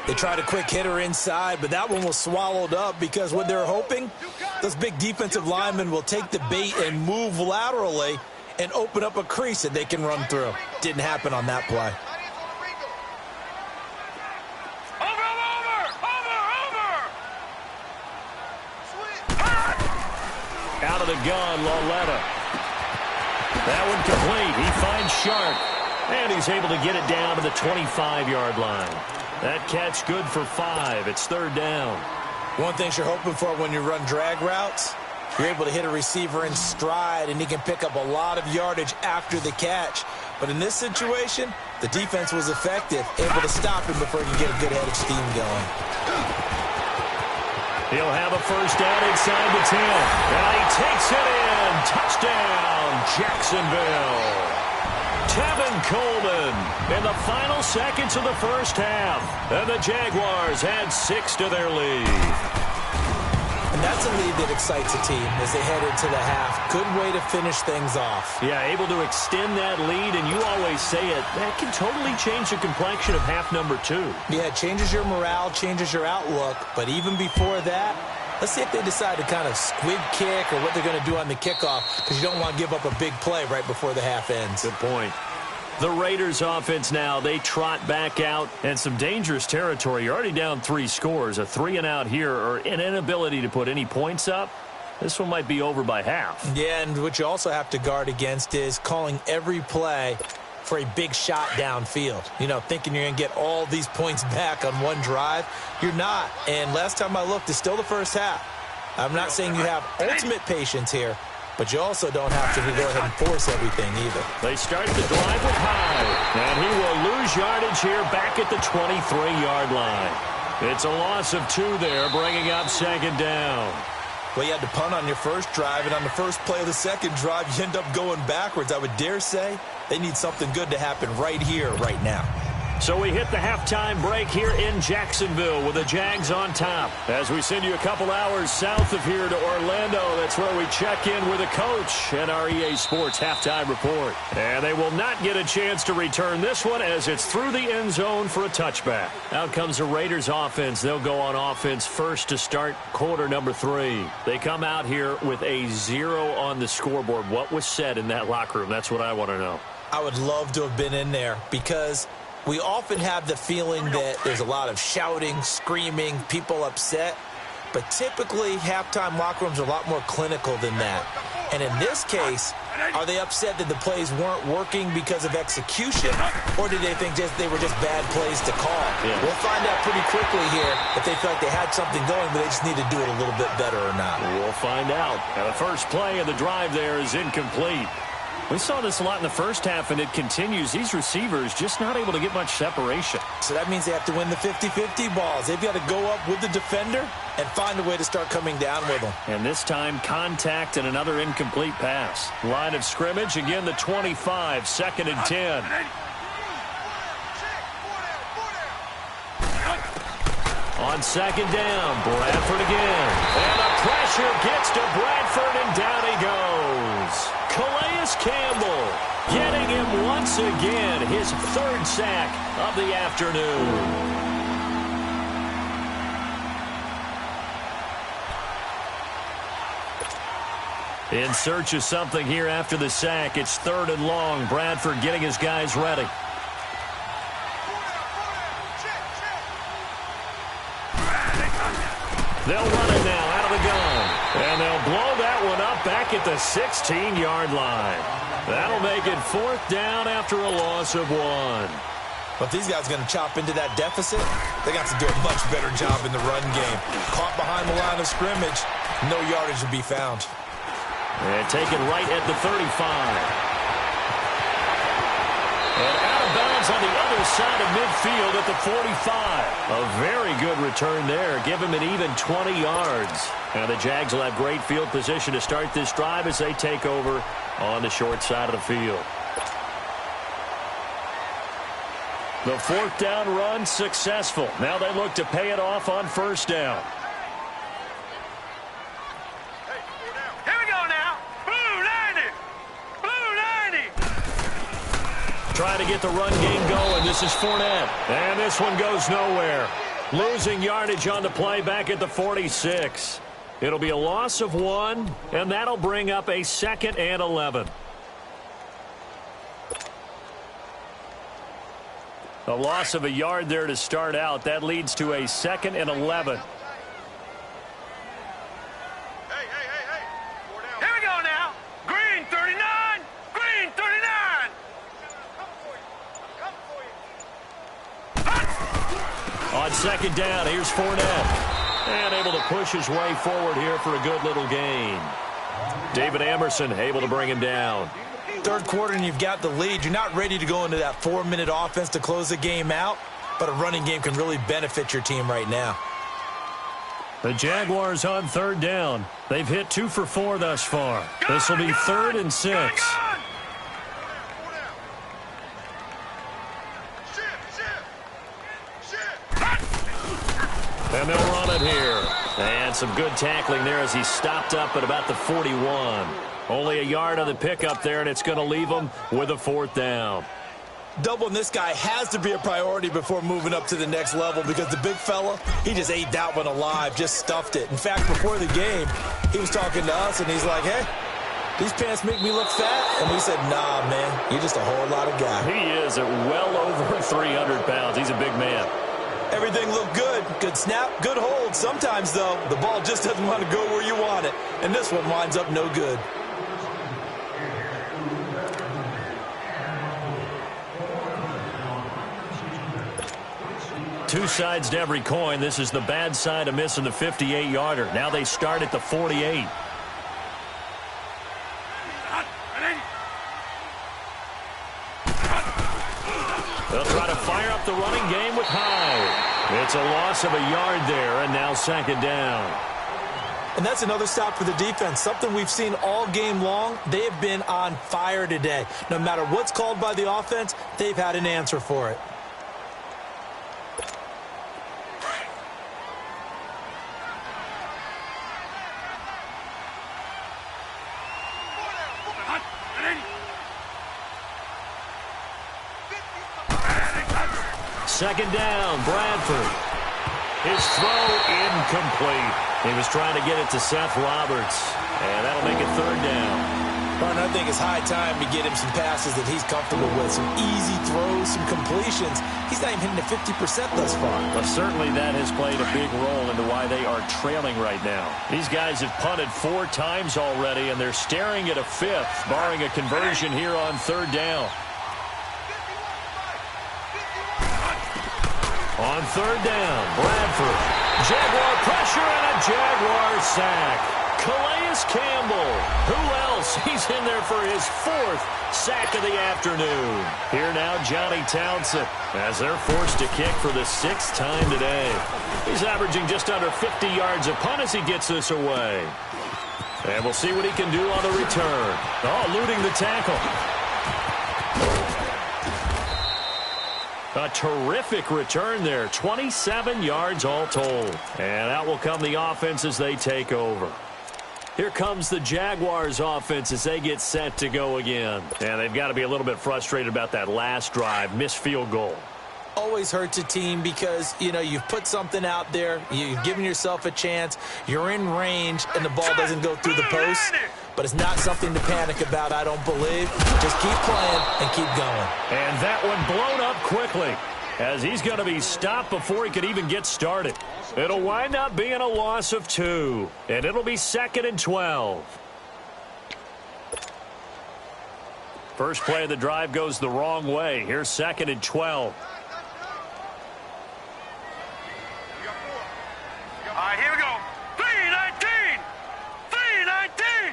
Speaker 3: They tried a quick hitter inside, but that one was swallowed up because what they're hoping, those big defensive linemen will take the bait and move laterally and open up a crease that they can run through. Didn't happen on that play.
Speaker 2: Out of the gun, Lauletta. That one complete. He finds Sharp. And he's able to get it down to the 25-yard line. That catch good for 5. It's 3rd down.
Speaker 3: One thing you're hoping for when you run drag routes, you're able to hit a receiver in stride, and he can pick up a lot of yardage after the catch. But in this situation, the defense was effective, able to stop him before he can get a good head of steam going.
Speaker 2: He'll have a 1st down inside the 10. And he takes it in. Touchdown, Jacksonville. Tevin Coleman in the final seconds of the 1st half. And the Jaguars had 6 to their lead.
Speaker 3: And that's a lead that excites a team as they head into the half. Good way to finish things off.
Speaker 2: Yeah, able to extend that lead, and you always say it, that can totally change the complexion of half number 2.
Speaker 3: Yeah, it changes your morale, changes your outlook. But even before that, let's see if they decide to kind of squib kick or what they're going to do on the kickoff, because you don't want to give up a big play right before the half ends.
Speaker 2: Good point. The Raiders offense now, they trot back out and some dangerous territory. You're already down 3 scores. A 3-and-out here or an inability to put any points up. This one might be over by half.
Speaker 3: Yeah, and what you also have to guard against is calling every play for a big shot downfield. You know, thinking you're going to get all these points back on one drive. You're not. And last time I looked, it's still the 1st half. I'm not saying you have ultimate patience here, but you also don't have to go ahead and force everything either.
Speaker 2: They start the drive with Hyde, and he will lose yardage here back at the 23-yard line. It's a loss of 2 there, bringing up 2nd down.
Speaker 3: Well, you had to punt on your first drive, and on the first play of the second drive, you end up going backwards. I would dare say they need something good to happen right here, right now.
Speaker 2: So we hit the halftime break here in Jacksonville with the Jags on top. As we send you a couple hours south of here to Orlando, that's where we check in with a coach and our EA Sports halftime report. And they will not get a chance to return this one as it's through the end zone for a touchback. Out comes the Raiders offense. They'll go on offense first to start quarter number 3. They come out here with a 0 on the scoreboard. What was said in that locker room? That's what I want to know.
Speaker 3: I would love to have been in there because we often have the feeling that there's a lot of shouting, screaming, people upset. But typically, halftime locker rooms are a lot more clinical than that. And in this case, are they upset that the plays weren't working because of execution? Or did they think they were just bad plays to call? Yeah. We'll find out pretty quickly here if they feel like they had something going, but they just need to do it a little bit better or not.
Speaker 2: We'll find out. Now, the first play of the drive there is incomplete. We saw this a lot in the first half, and it continues. These receivers just not able to get much separation.
Speaker 3: So that means they have to win the 50-50 balls. They've got to go up with the defender and find a way to start coming down with them.
Speaker 2: And this time, contact and another incomplete pass. Line of scrimmage, again, the 25, 2nd and 10. On 2nd down, Bradford again. And the pressure gets to Bradford, and down he goes. Calais Campbell getting him once again, his 3rd sack of the afternoon. In search of something here after the sack. It's 3rd and long. Bradford getting his guys ready. They'll run it now out of the gun. And they'll blow that one up back at the 16-yard line. That'll make it 4th down after a loss of 1.
Speaker 3: But these guys are going to chop into that deficit. They got to do a much better job in the run game. Caught behind the line of scrimmage, no yardage to be found.
Speaker 2: And taken right at the 35. And out of bounds lands on the other side of midfield at the 45. A very good return there. Give him an even 20 yards. Now the Jags will have great field position to start this drive as they take over on the short side of the field. The fourth down run successful. Now they look to pay it off on first down.
Speaker 4: Here we go now. Blue 90. Blue 90.
Speaker 2: Trying to get the run game going. This is Fournette. And this one goes nowhere. Losing yardage on the play back at the 46. It'll be a loss of 1, and that'll bring up a 2nd and 11. A loss of a yard there to start out. That leads to a 2nd and 11.
Speaker 4: Hey. Here we go now. Green 39. Green 39. Come for you.
Speaker 2: On second down, here's Fournette. And able to push his way forward here for a good little gain. David Emerson able to bring him down.
Speaker 3: Third quarter and you've got the lead. You're not ready to go into that 4-minute offense to close the game out, but a running game can really benefit your team right now.
Speaker 2: The Jaguars on third down. They've hit 2 for 4 thus far. This will be 3rd and 6. And they'll run it here. And some good tackling there as he stopped up at about the 41. Only a yard on the pickup there, and it's going to leave him with a 4th down.
Speaker 3: Doubling this guy has to be a priority before moving up to the next level because the big fella, he just ate that one alive, just stuffed it. In fact, before the game, he was talking to us, and he's like, hey, these pants make me look fat. And we said, nah, man, you're just a whole lot of guy.
Speaker 2: He is at well over 300 pounds. He's a big man.
Speaker 3: Everything looked good. Good snap, good hold. Sometimes, though, the ball just doesn't want to go where you want it. And this one winds up no good.
Speaker 2: Two sides to every coin. This is the bad side of missing the 58-yarder. Now they start at the 48. They'll try to fire up the running game with Hyde. It's a loss of a yard there, and now 2nd down.
Speaker 3: And that's another stop for the defense, something we've seen all game long. They have been on fire today. No matter what's called by the offense, they've had an answer for it.
Speaker 2: Second down, Bradford. His throw incomplete. He was trying to get it to Seth Roberts, and that'll make it 3rd down.
Speaker 3: Martin, I think it's high time to get him some passes that he's comfortable with, some easy throws, some completions. He's not even hitting the 50% thus far.
Speaker 2: Well, certainly that has played a big role into why they are trailing right now. These guys have punted 4 times already, and they're staring at a 5th, barring a conversion here on 3rd down. On 3rd down, Bradford. Jaguar pressure and a Jaguar sack. Calais Campbell. Who else? He's in there for his 4th sack of the afternoon. Here now, Johnny Townsend, as they're forced to kick for the 6th time today. He's averaging just under 50 yards a punt as he gets this away. And we'll see what he can do on the return. Oh, eluding the tackle. A terrific return there. 27 yards all told. And out will come the offense as they take over. Here comes the Jaguars offense as they get set to go again. And they've got to be a little bit frustrated about that last drive. Missed field goal.
Speaker 3: Always hurts a team because, you know, you've put something out there. You've given yourself a chance. You're in range, and the ball doesn't go through the post. But it's not something to panic about, I don't believe. Just keep playing and keep going.
Speaker 2: And that one blown up quickly as he's going to be stopped before he could even get started. It'll wind up being a loss of 2, and it'll be 2nd and 12. First play of the drive goes the wrong way. Here's 2nd and 12.
Speaker 4: All right, here we go. 3-19. 3-19.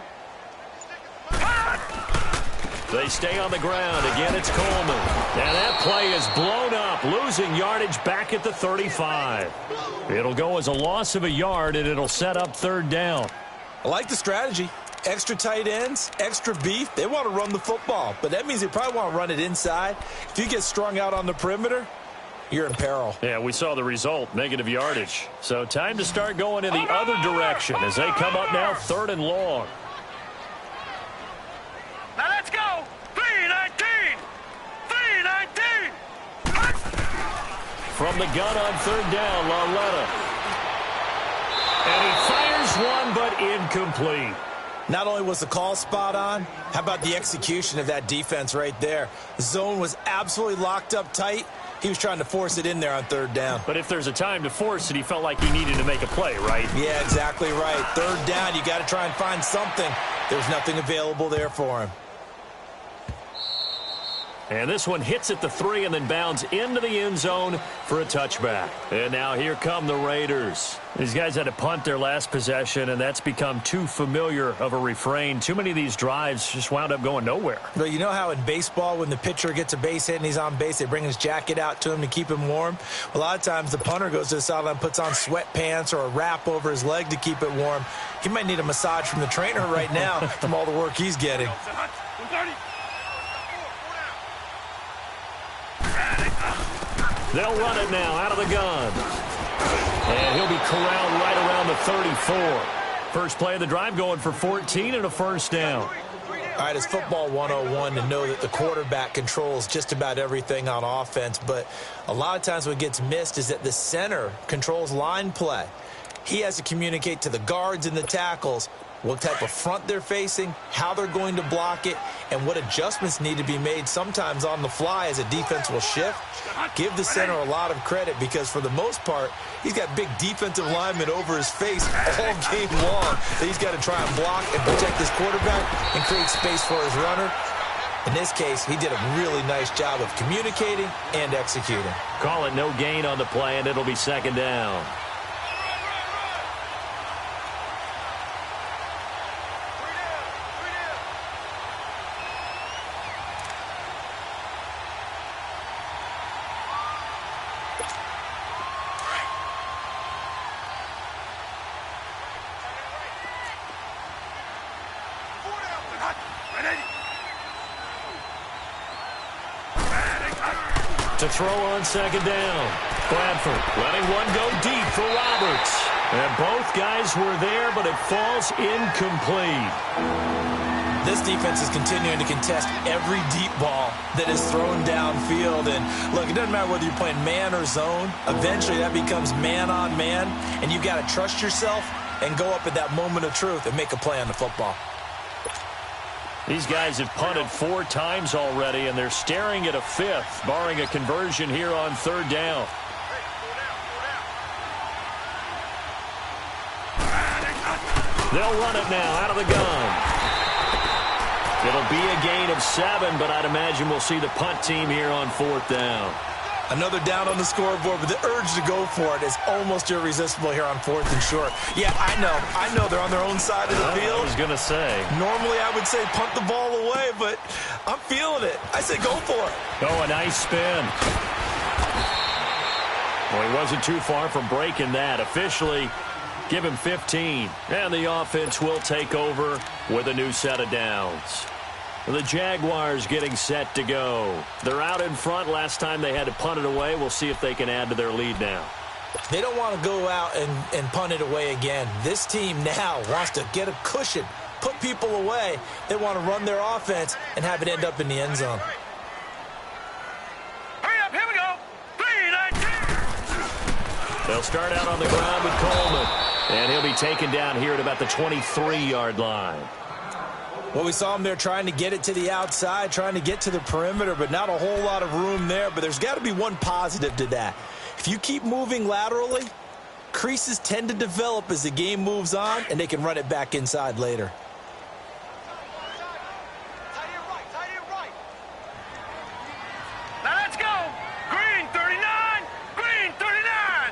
Speaker 2: They stay on the ground. Again, it's Coleman. And that play is blown up, losing yardage back at the 35. It'll go as a loss of a yard, and it'll set up third down.
Speaker 3: I like the strategy. Extra tight ends, extra beef. They want to run the football, but that means they probably want to run it inside. If you get strung out on the perimeter, you're in peril.
Speaker 2: Yeah, we saw the result, negative yardage. So time to start going in the other direction as they come up now third and long.
Speaker 4: Now let's go. 3-19. 3-19.
Speaker 2: From the gun on third down, Lauletta. And he fires one, but incomplete.
Speaker 3: Not only was the call spot on, how about the execution of that defense right there? The zone was absolutely locked up tight. He was trying to force it in there on third down.
Speaker 2: But if there's a time to force it, he felt like he needed to make a play, right?
Speaker 3: Yeah, exactly right. Third down, you got to try and find something. There's nothing available there for him.
Speaker 2: And this one hits at the 3 and then bounds into the end zone for a touchback. And now here come the Raiders. These guys had to punt their last possession, and that's become too familiar of a refrain. Too many of these drives just wound up going nowhere.
Speaker 3: Well, you know how in baseball when the pitcher gets a base hit and he's on base, they bring his jacket out to him to keep him warm? A lot of times the punter goes to the sideline, puts on sweatpants or a wrap over his leg to keep it warm. He might need a massage from the trainer right now from all the work he's getting.
Speaker 2: They'll run it now out of the gun. And he'll be corralled right around the 34. First play of the drive going for 14 and a first down.
Speaker 3: All right, it's football 101 to know that the quarterback controls just about everything on offense, but a lot of times what gets missed is that the center controls line play. He has to communicate to the guards and the tackles what type of front they're facing, how they're going to block it, and what adjustments need to be made sometimes on the fly as a defense will shift. Give the center a lot of credit because for the most part, he's got big defensive linemen over his face all game long that he's got to try and block and protect his quarterback and create space for his runner. In this case, he did a really nice job of communicating and executing.
Speaker 2: Call it no gain on the play, and it'll be second down. To throw on second down. Bradford letting one go deep for Roberts. And both guys were there, but it falls incomplete.
Speaker 3: This defense is continuing to contest every deep ball that is thrown downfield. And look, it doesn't matter whether you're playing man or zone. Eventually that becomes man on man. And you've got to trust yourself and go up at that moment of truth and make a play on the football.
Speaker 2: These guys have punted 4 times already, and they're staring at a 5th, barring a conversion here on third down. They'll run it now out of the gun. It'll be a gain of 7, but I'd imagine we'll see the punt team here on fourth down.
Speaker 3: Another down on the scoreboard, but the urge to go for it is almost irresistible here on 4th and short. Yeah, I know they're on their own side of the field.
Speaker 2: I was going to say.
Speaker 3: Normally I would say punt the ball away, but I'm feeling it. I say go for it.
Speaker 2: Oh, a nice spin. Well, he wasn't too far from breaking that. Officially, give him 15. And the offense will take over with a new set of downs. The Jaguars getting set to go. They're out in front. Last time they had to punt it away. We'll see if they can add to their lead now.
Speaker 3: They don't want to go out and punt it away again. This team now wants to get a cushion, put people away. They want to run their offense and have it end up in the end zone.
Speaker 4: Hurry up, here we go. 3-19.
Speaker 2: They'll start out on the ground with Coleman. And he'll be taken down here at about the 23-yard line.
Speaker 3: Well, we saw him there trying to get it to the outside, trying to get to the perimeter, but not a whole lot of room there. But there's got to be one positive to that. If you keep moving laterally, creases tend to develop as the game moves on, and they can run it back inside later.
Speaker 4: Now let's go. Green 39. Green 39.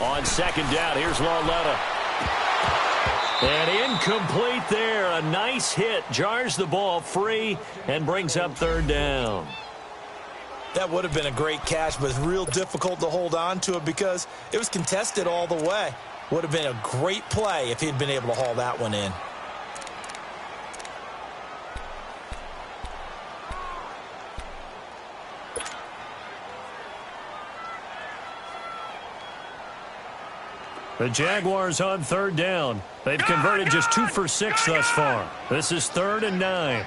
Speaker 2: On second down, here's Lauletta. And incomplete there. A nice hit. Jars the ball free and brings up third down.
Speaker 3: That would have been a great catch, but it's real difficult to hold on to it because it was contested all the way. Would have been a great play if he'd been able to haul that one in.
Speaker 2: The Jaguars on third down. They've converted just 2 for 6 thus far. This is 3rd and 9.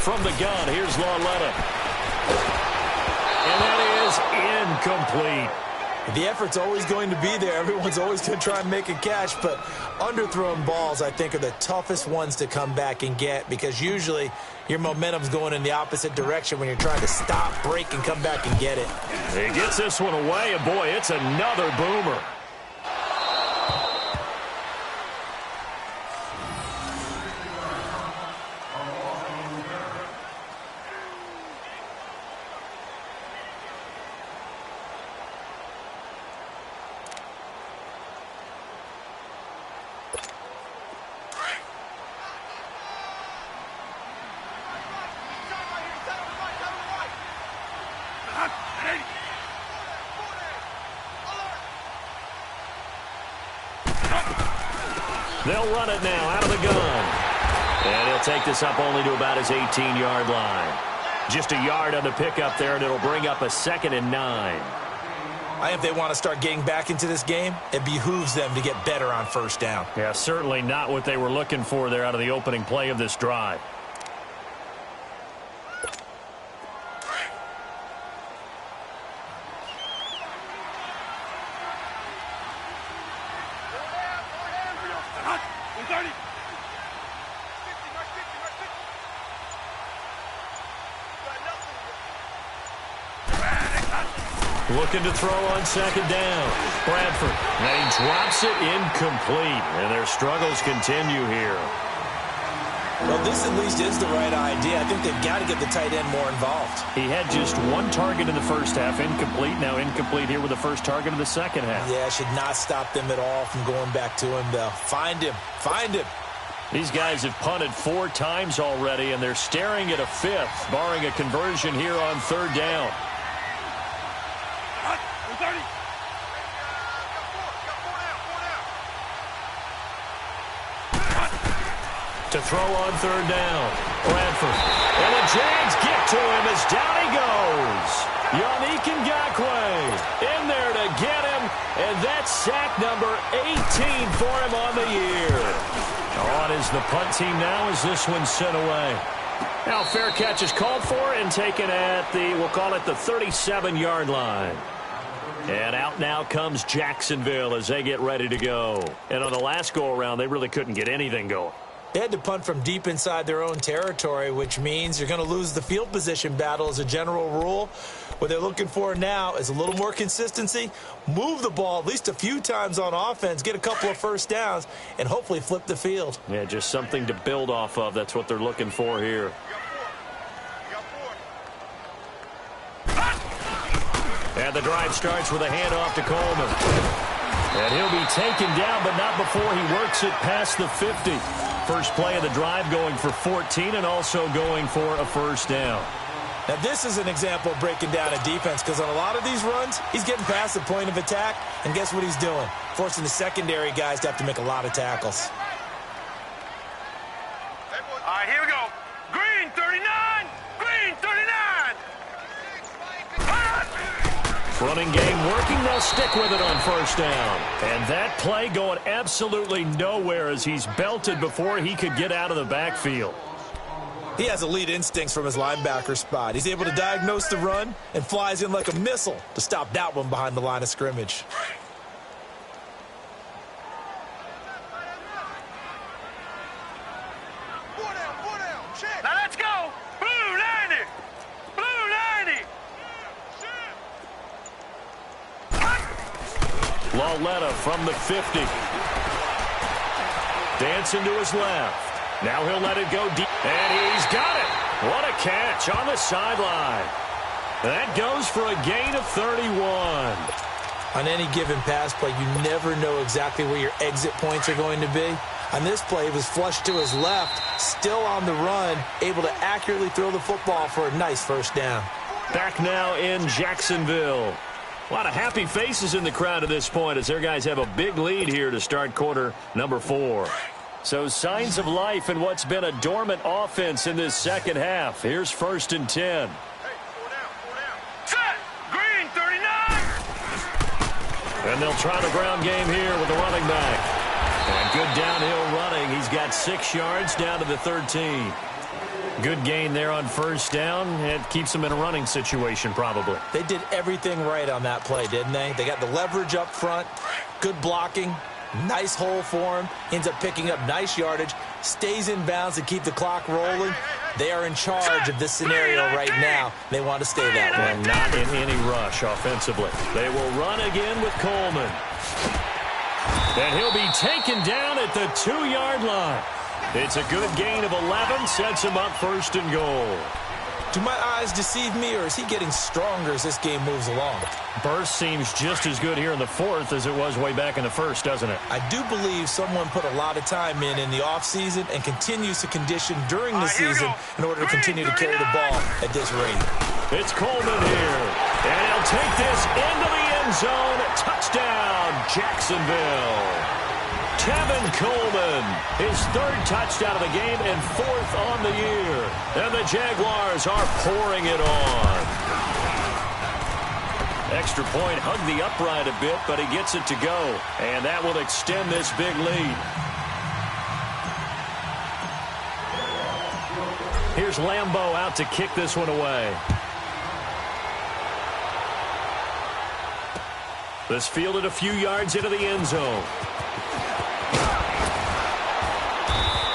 Speaker 2: From the gun, here's Lauletta. And that is incomplete.
Speaker 3: The effort's always going to be there. Everyone's always going to try and make a catch, but underthrown balls, I think, are the toughest ones to come back and get because usually your momentum's going in the opposite direction when you're trying to stop, break, and come back and get it.
Speaker 2: He gets this one away, and boy, it's another boomer. They'll run it now out of the gun. And he'll take this up only to about his 18-yard line. Just a yard on the pickup there, and it'll bring up a 2nd and 9.
Speaker 3: I think if they want to start getting back into this game, it behooves them to get better on first down.
Speaker 2: Yeah, certainly not what they were looking for there out of the opening play of this drive. Looking to throw on 2nd down. Bradford. And he drops it incomplete. And their struggles continue here.
Speaker 3: Well, this at least is the right idea. I think they've got to get the tight end more involved.
Speaker 2: He had just 1 target in the first half. Incomplete. Now incomplete here with the first target of the second half.
Speaker 3: Yeah, should not stop them at all from going back to him, though. Find him. Find him.
Speaker 2: These guys have punted 4 times already, and they're staring at a 5th, barring a conversion here on 3rd down. To throw on 3rd down. Bradford. And the Jags get to him as down he goes. Yannick Ngakoue in there to get him. And that's sack number 18 for him on the year. On is the punt team now as this one's sent away. Now fair catch is called for and taken at the, we'll call it the 37-yard line. And out now comes Jacksonville as they get ready to go. And on the last go-around, they really couldn't get anything going.
Speaker 3: They had to punt from deep inside their own territory, which means you're going to lose the field position battle as a general rule. What they're looking for now is a little more consistency, move the ball at least a few times on offense, get a couple of first downs, and hopefully flip the field.
Speaker 2: Yeah, just something to build off of. That's what they're looking for here. And the drive starts with a handoff to Coleman. And he'll be taken down, but not before he works it past the 50. First play of the drive going for 14 and also going for a first down.
Speaker 3: Now, this is an example of breaking down a defense because on a lot of these runs, he's getting past the point of attack, and guess what he's doing? Forcing the secondary guys to have to make a lot of tackles.
Speaker 4: All right, here we go. Green 39! Green 39!
Speaker 2: Running game working. They'll stick with it on first down. And that play going absolutely nowhere as he's belted before he could get out of the backfield.
Speaker 3: He has elite instincts from his linebacker spot. He's able to diagnose the run and flies in like a missile to stop that one behind the line of scrimmage.
Speaker 4: Now let's go! Blue 90! Blue 90!
Speaker 2: Lauletta from the 50. Dancing to his left. Now he'll let it go deep. And he's got it. What a catch on the sideline. That goes for a gain of 31.
Speaker 3: On any given pass play, you never know exactly where your exit points are going to be. On this play, it was flushed to his left, still on the run, able to accurately throw the football for a nice first down.
Speaker 2: Back now in Jacksonville. A lot of happy faces in the crowd at this point as their guys have a big lead here to start quarter number 4. So signs of life in what's been a dormant offense in this second half. Here's 1st and 10.
Speaker 4: Set! Green 39!
Speaker 2: And they'll try the ground game here with the running back. And good downhill running. He's got 6 yards down to the 13. Good gain there on 1st down. It keeps them in a running situation probably.
Speaker 3: They did everything right on that play, didn't they? They got the leverage up front, good blocking, nice hole for him, ends up picking up nice yardage, stays in bounds to keep the clock rolling. They are in charge of this scenario right now. They want to stay that way.
Speaker 2: Well, not in any rush offensively. They will run again with Coleman. And he'll be taken down at the 2-yard line. It's a good gain of 11, sets him up 1st and goal.
Speaker 3: Do my eyes deceive me, or is he getting stronger as this game moves along?
Speaker 2: Burst seems just as good here in the 4th as it was way back in the 1st, doesn't it?
Speaker 3: I do believe someone put a lot of time in the offseason and continues to condition during the season in order to continue to carry the ball at this rate.
Speaker 2: It's Coleman here, and he'll take this into the end zone. Touchdown, Jacksonville. Kevin Coleman, his 3rd touchdown of the game and 4th on the year. And the Jaguars are pouring it on. Extra point hugged the upright a bit, but he gets it to go. And that will extend this big lead. Here's Lambeau out to kick this one away. This fielded a few yards into the end zone.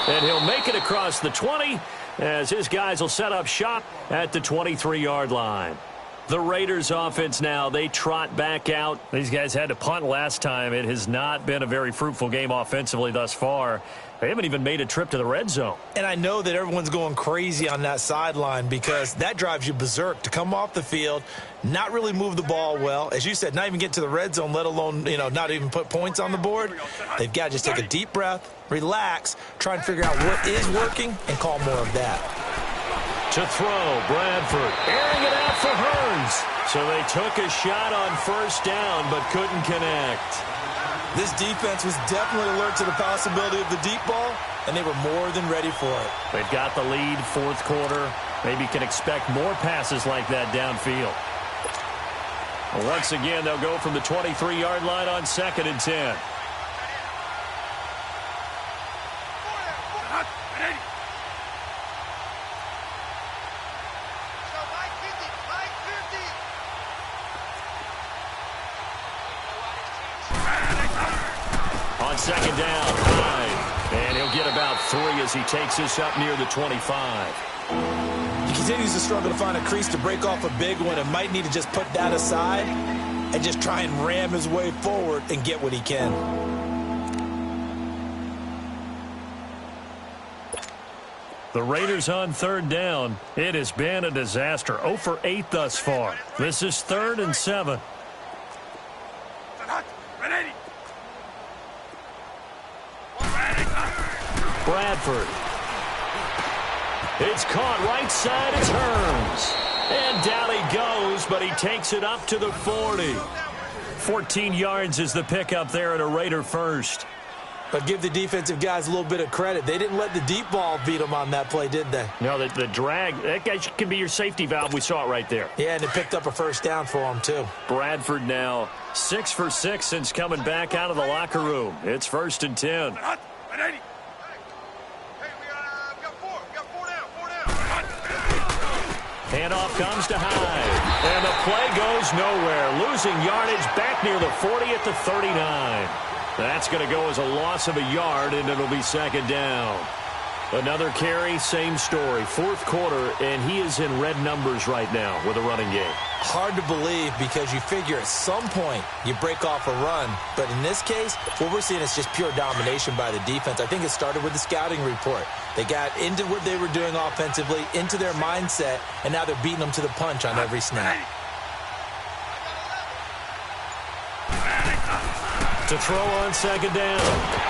Speaker 2: And he'll make it across the 20 as his guys will set up shop at the 23-yard line. The Raiders offense now, they trot back out. These guys had to punt last time. It has not been a very fruitful game offensively thus far. They haven't even made a trip to the red zone.
Speaker 3: And I know that everyone's going crazy on that sideline because that drives you berserk to come off the field, not really move the ball well. As you said, not even get to the red zone, let alone, not even put points on the board. They've got to just take a deep breath, relax, try and figure out what is working, and call more of that.
Speaker 2: To throw, Bradford, airing it out for Hearns. So they took a shot on 1st down, but couldn't connect.
Speaker 3: This defense was definitely alert to the possibility of the deep ball, and they were more than ready for it.
Speaker 2: They've got the lead, 4th quarter. Maybe can expect more passes like that downfield. Once again, they'll go from the 23-yard line on 2nd and 10. On 2nd down, Hyde. And he'll get about 3 as he takes this up near the 25.
Speaker 3: He continues to struggle to find a crease to break off a big one and might need to just put that aside and just try and ram his way forward and get what he can.
Speaker 2: The Raiders on 3rd down. It has been a disaster. 0 for 8 thus far. This is 3rd and 7. Bradford. It's caught right side. It's Hearns. And down he goes, but he takes it up to the 40. 14 yards is the pickup there at a Raider 1st.
Speaker 3: But give the defensive guys a little bit of credit. They didn't let the deep ball beat them on that play, did they?
Speaker 2: No, the drag, that guy can be your safety valve. We saw it right there.
Speaker 3: Yeah, and it picked up a 1st down for him, too.
Speaker 2: Bradford now 6 for 6 since coming back out of the locker room. It's 1st and 10. Handoff comes to Hyde. And the play goes nowhere. Losing yardage back near the 40 at the 39. That's going to go as a loss of a yard, and it'll be 2nd down. Another carry, same story. Fourth quarter, and he is in red numbers right now with a running game.
Speaker 3: Hard to believe because you figure at some point you break off a run. But in this case, what we're seeing is just pure domination by the defense. I think it started with the scouting report. They got into what they were doing offensively, into their mindset, and now they're beating them to the punch on every snap.
Speaker 2: To throw on second down.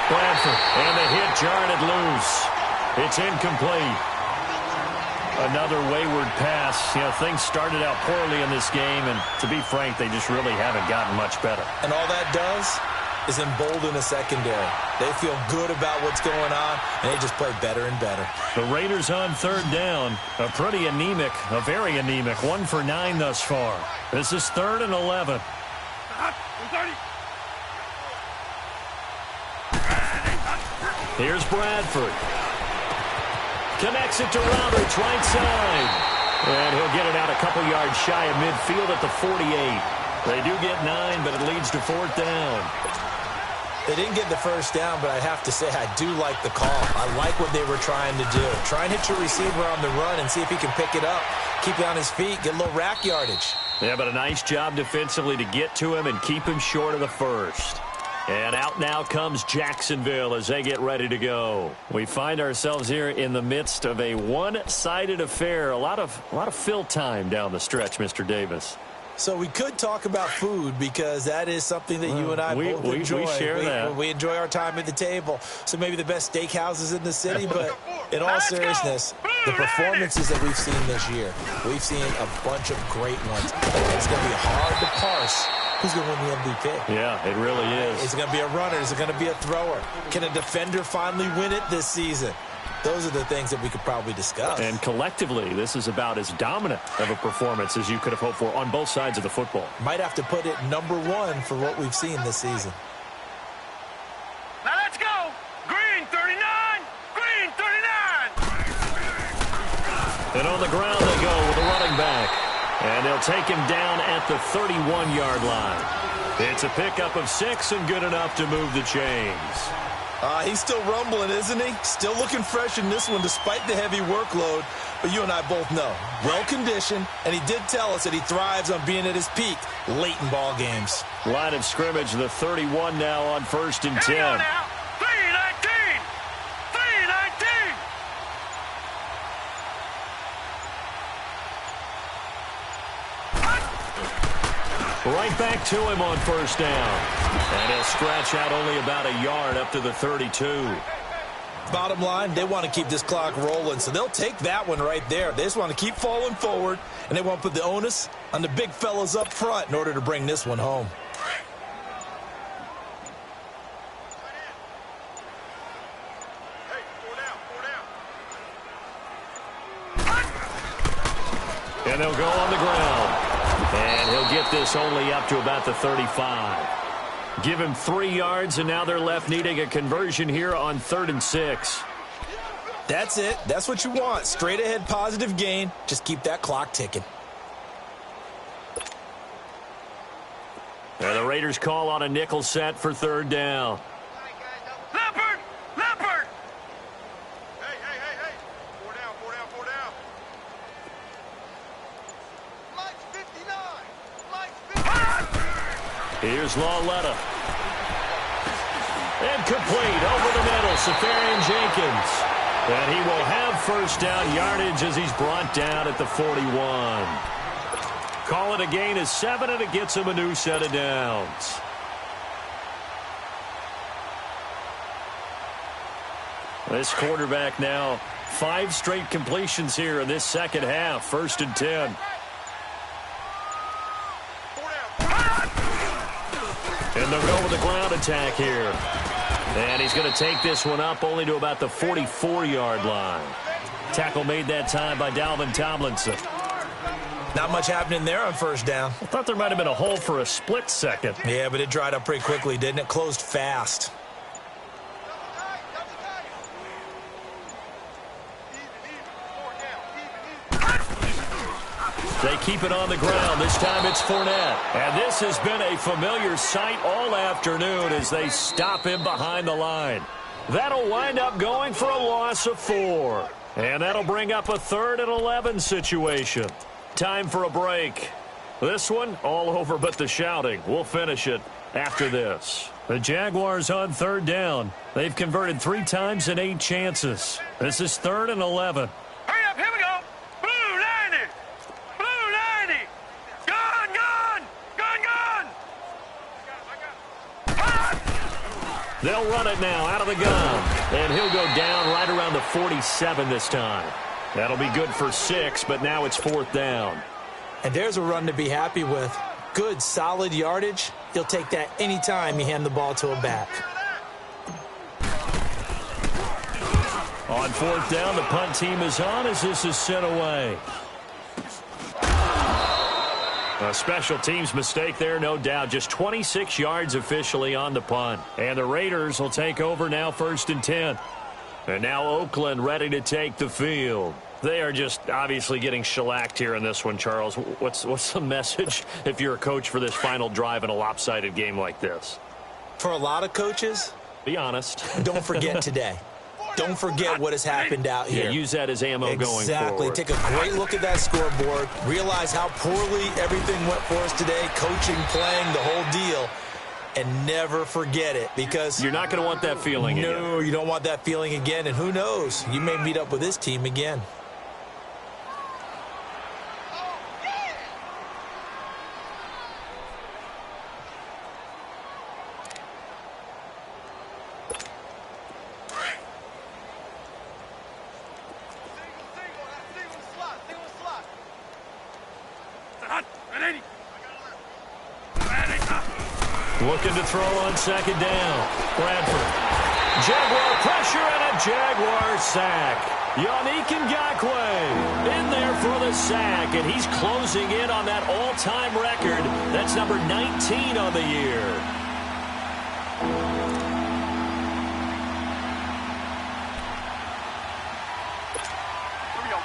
Speaker 2: Bradford, and the hit jarred it loose. It's incomplete. Another wayward pass. You know, things started out poorly in this game, and to be frank, they just really haven't gotten much better.
Speaker 3: And all that does is embolden the secondary. They feel good about what's going on, and they just play better and better.
Speaker 2: The Raiders on third down. A very anemic. 1 for 9 thus far. This is 3rd and 11. Here's Bradford. Connects it to Roberts, right side. And he'll get it out a couple yards shy of midfield at the 48. They do get 9, but it leads to 4th down.
Speaker 3: They didn't get the first down, but I have to say I do like the call. I like what they were trying to do. Try and hit your receiver on the run and see if he can pick it up. Keep it on his feet, get a little rack yardage.
Speaker 2: Yeah, but a nice job defensively to get to him and keep him short of the first. And out now comes Jacksonville as they get ready to go. We find ourselves here in the midst of a one-sided affair. A lot of fill time down the stretch, Mr. Davis.
Speaker 3: So we could talk about food because that is something that you and I both enjoy.
Speaker 2: We share that.
Speaker 3: We enjoy our time at the table. So maybe the best steakhouses in the city, but in all seriousness, the performances that we've seen this year, we've seen a bunch of great ones. It's going to be hard to parse who's going to win the MVP.
Speaker 2: Yeah, it really is.
Speaker 3: Is it going to be a runner? Is it going to be a thrower? Can a defender finally win it this season? Those are the things that we could probably discuss.
Speaker 2: And collectively, this is about as dominant of a performance as you could have hoped for on both sides of the football.
Speaker 3: Might have to put it number 1 for what we've seen this season.
Speaker 4: Now let's go. Green 39. Green 39.
Speaker 2: And on the ground they go with a running back. And they'll take him down at the 31-yard line. It's a pickup of 6 and good enough to move the chains.
Speaker 3: He's still rumbling, isn't he? Still looking fresh in this one despite the heavy workload. But you and I both know, well-conditioned, and he did tell us that he thrives on being at his peak late in ball games.
Speaker 2: Line of scrimmage, the 31 now on 1st and 10.
Speaker 4: Here we go now. 319. 319.
Speaker 2: Right back to him on 1st down. And he'll scratch out only about a yard up to the 32.
Speaker 3: Bottom line, they want to keep this clock rolling, so they'll take that one right there. They just want to keep falling forward, and they want to put the onus on the big fellas up front in order to bring this one home.
Speaker 2: And they'll go on the ground. And he'll get this only up to about the 35. Give him 3 yards, and now they're left needing a conversion here on 3rd and 6.
Speaker 3: That's it. That's what you want. Straight ahead positive gain. Just keep that clock ticking.
Speaker 2: And the Raiders call on a nickel set for 3rd down.
Speaker 4: Leopard. Leopard.
Speaker 5: Hey. 4 down. Lights 59.
Speaker 2: Here's Lawletta. Incomplete over the middle. Safarian Jenkins. And he will have 1st down yardage as he's brought down at the 41. Call it a gain of 7, and it gets him a new set of downs. This quarterback now 5 straight completions here in this second half. 1st and 10. And they'll go with the ground attack here. And he's going to take this one up only to about the 44-yard line. Tackle made that time by Dalvin Tomlinson.
Speaker 3: Not much happening there on 1st down.
Speaker 2: I thought there might have been a hole for a split second.
Speaker 3: Yeah, but it dried up pretty quickly, didn't it? Closed fast.
Speaker 2: They keep it on the ground. This time it's Fournette. And this has been a familiar sight all afternoon as they stop him behind the line. That'll wind up going for a loss of 4. And that'll bring up a 3rd and 11 situation. Time for a break. This one, all over but the shouting. We'll finish it after this. The Jaguars on 3rd down. They've converted 3 times in 8 chances. This is 3rd and 11.
Speaker 4: Hurry up, here we go. Blue 90. Blue 90. Gun, gun. Gun, gun. Hot.
Speaker 2: They'll run it now out of the gun. And he'll go down right around the 47 this time. That'll be good for 6, but now it's 4th down.
Speaker 3: And there's a run to be happy with. Good, solid yardage. He'll take that anytime you hand the ball to a back.
Speaker 2: On 4th down, the punt team is on as this is sent away. A special teams mistake there, no doubt. Just 26 yards officially on the punt. And the Raiders will take over now 1st and 10. And now Oakland ready to take the field. They are just obviously getting shellacked here in this one, Charles. What's the message if you're a coach for this final drive in a lopsided game like this?
Speaker 3: For a lot of coaches,
Speaker 2: be honest.
Speaker 3: Don't forget today. Don't forget what has happened out here.
Speaker 2: Yeah, use that as ammo going forward.
Speaker 3: Exactly. Take a great look at that scoreboard. Realize how poorly everything went for us today. Coaching, playing, the whole deal. And never forget it, because
Speaker 2: you're not going to want that feeling again.
Speaker 3: No, you don't want that feeling again. And who knows? You may meet up with this team again.
Speaker 2: Looking to throw on 2nd down. Bradford. Jaguar pressure and a Jaguar sack. Yannick Ngakoue in there for the sack, and he's closing in on that all-time record. That's number 19 on the year.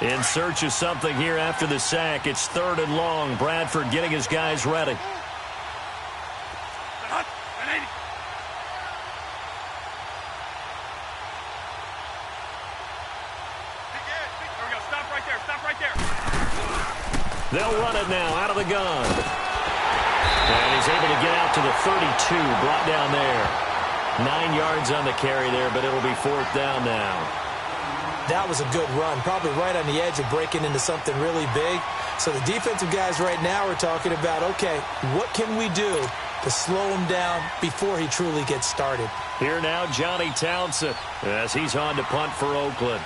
Speaker 2: In search of something here after the sack. It's 3rd and long. Bradford getting his guys ready. They'll run it now out of the gun. And he's able to get out to the 32, brought down there. 9 yards on the carry there, but it'll be 4th down now.
Speaker 3: That was a good run, probably right on the edge of breaking into something really big. So the defensive guys right now are talking about, okay, what can we do to slow him down before he truly gets started?
Speaker 2: Here now, Johnny Townsend, as he's on to punt for Oakland.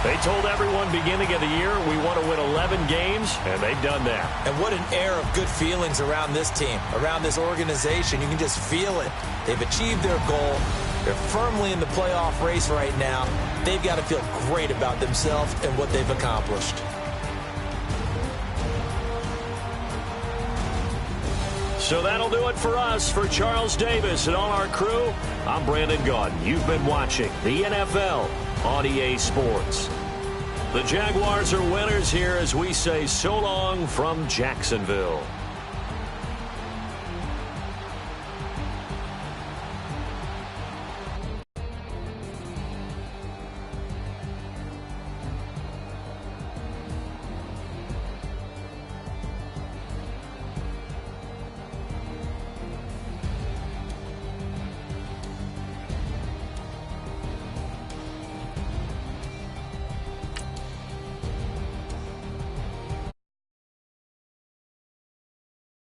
Speaker 2: They told everyone beginning of the year we want to win 11 games, and they've done that.
Speaker 3: And what an air of good feelings around this team, around this organization. You can just feel it. They've achieved their goal. They're firmly in the playoff race right now. They've got to feel great about themselves and what they've accomplished.
Speaker 2: So that'll do it for us. For Charles Davis and all our crew, I'm Brandon Gaudin. You've been watching the NFL on EA Sports. The Jaguars are winners here as we say so long from Jacksonville.